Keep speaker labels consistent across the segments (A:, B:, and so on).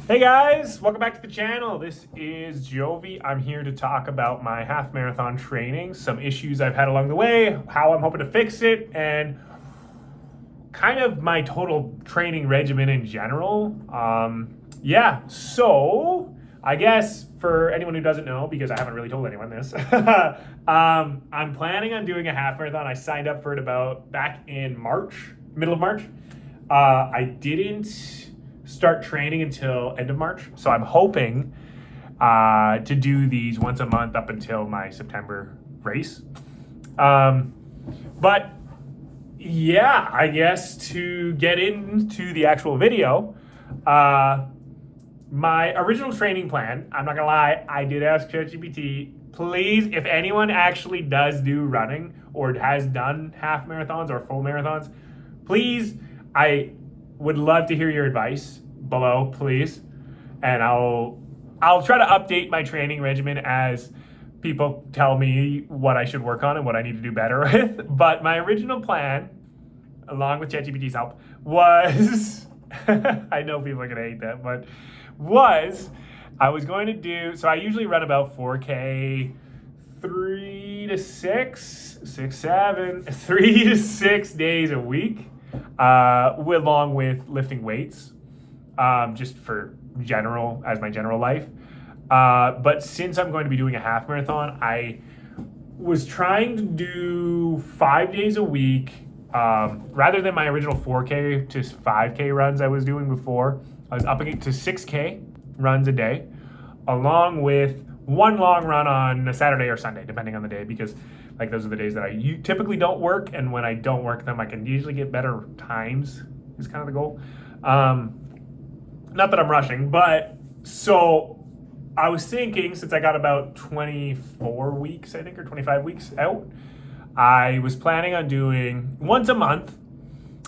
A: Hey guys, welcome back to the channel. This is Jovi. I'm here to talk about my half marathon training, some issues I've had along the way, how I'm hoping to fix it, and kind of my total training regimen in general. So I guess for anyone who doesn't know, because I haven't really told anyone this, I'm planning on doing a half marathon. I signed up for it about back in March, middle of March. I didn't start training until end of March, so I'm hoping to do these once a month up until my September race. But yeah, I guess to get into the actual video, my original training plan, I'm not gonna lie, I did ask ChatGPT, please, if anyone actually does do running or has done half marathons or full marathons, please, I would love to hear your advice below, please. And I'll try to update my training regimen as people tell me what I should work on and what I need to do better with. But my original plan, along with ChatGPT's help, was I know people are gonna hate that, but I was going to do, so I usually run about 4K 3 to 6, 6, 7, 3 to 6 days a week, along with lifting weights, just for general, as my general life. But since I'm going to be doing a half marathon, I was trying to do 5 days a week, rather than my original 4K to 5K runs I was doing before. I was upping it to 6K runs a day, along with one long run on a Saturday or Sunday, depending on the day, because like those are the days that I typically don't work, and when I don't work them, I can usually get better times, is kind of the goal. Not that I'm rushing, but so I was thinking, since I got about 24 weeks, I think, or 25 weeks out, I was planning on doing once a month.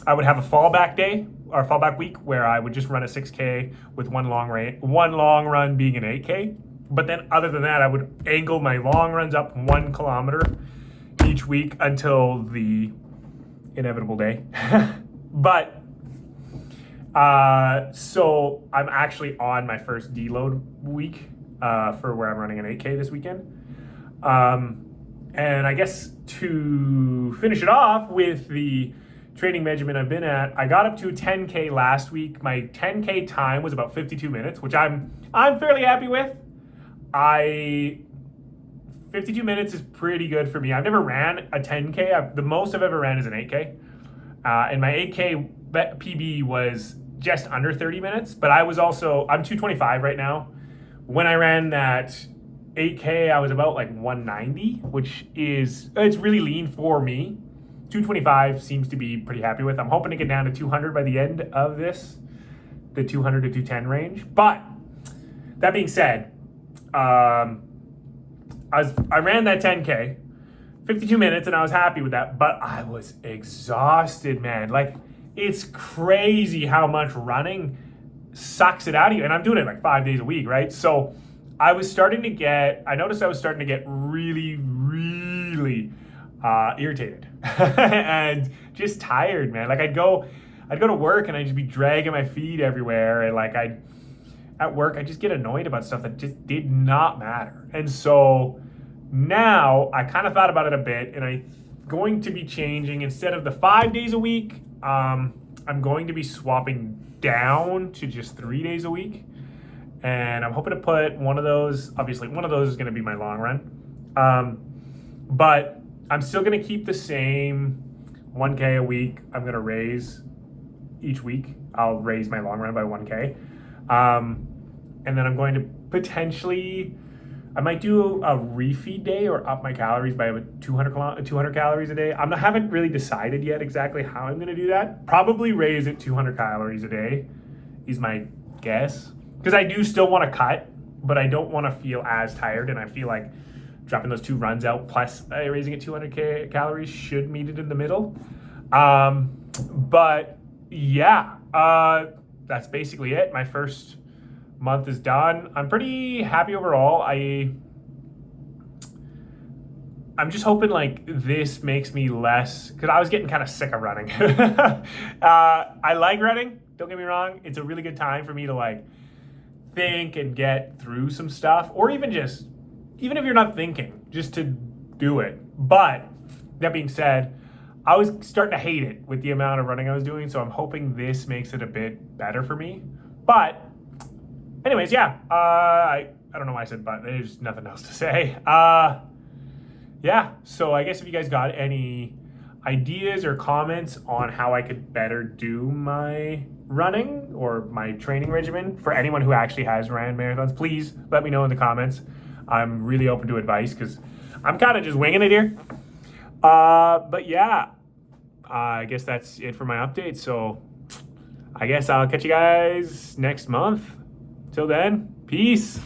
A: I would have a fallback day or fallback week where I would just run a 6K with one long run being an 8K. But then other than that, I would angle my long runs up 1 kilometer each week until the inevitable day. But so I'm actually on my first deload week for where I'm running an 8K this weekend. And I guess to finish it off with the training regimen I've been at, I got up to 10K last week. My 10K time was about 52 minutes, which I'm fairly happy with. 52 minutes is pretty good for me. I've never ran a 10K. The most I've ever ran is an 8K. And my 8K PB was just under 30 minutes, but I'm 225 right now. When I ran that 8K, I was about like 190, it's really lean for me. 225 seems to be pretty happy with. I'm hoping to get down to 200 by the end of this, the 200 to 210 range. But that being said, I ran that 10K, 52 minutes, and I was happy with that, but I was exhausted, man. Like, it's crazy how much running sucks it out of you. And I'm doing it like 5 days a week, right? So I noticed I was starting to get really, really irritated and just tired, man. Like I'd go to work and I'd just be dragging my feet everywhere, and like at work I just get annoyed about stuff that just did not matter. And so now I kind of thought about it a bit, and I'm going to be changing. Instead of the 5 days a week, I'm going to be swapping down to just 3 days a week. And I'm hoping to put one of those, obviously one of those is going to be my long run. But I'm still going to keep the same 1K a week. I'm going to raise each week. I'll raise my long run by 1K. And then I'm going to potentially, I might do a refeed day or up my calories by about 200 calories a day. I haven't really decided yet exactly how I'm going to do that. Probably raise it 200 calories a day is my guess. Because I do still want to cut, but I don't want to feel as tired, and I feel like dropping those 2 runs out plus raising it 200 calories should meet it in the middle. But yeah, that's basically it. My first month is done. I'm pretty happy overall. I'm just hoping like this makes me less, because I was getting kind of sick of running. I like running, don't get me wrong. It's a really good time for me to like think and get through some stuff, or even if you're not thinking, just to do it. But that being said, I was starting to hate it with the amount of running I was doing, so I'm hoping this makes it a bit better for me. But anyways, yeah, I don't know why I said but. There's nothing else to say. Yeah, so I guess if you guys got any ideas or comments on how I could better do my running or my training regimen for anyone who actually has ran marathons, please let me know in the comments. I'm really open to advice because I'm kind of just winging it here. But yeah, I guess that's it for my update. So I guess I'll catch you guys next month. Till then, peace.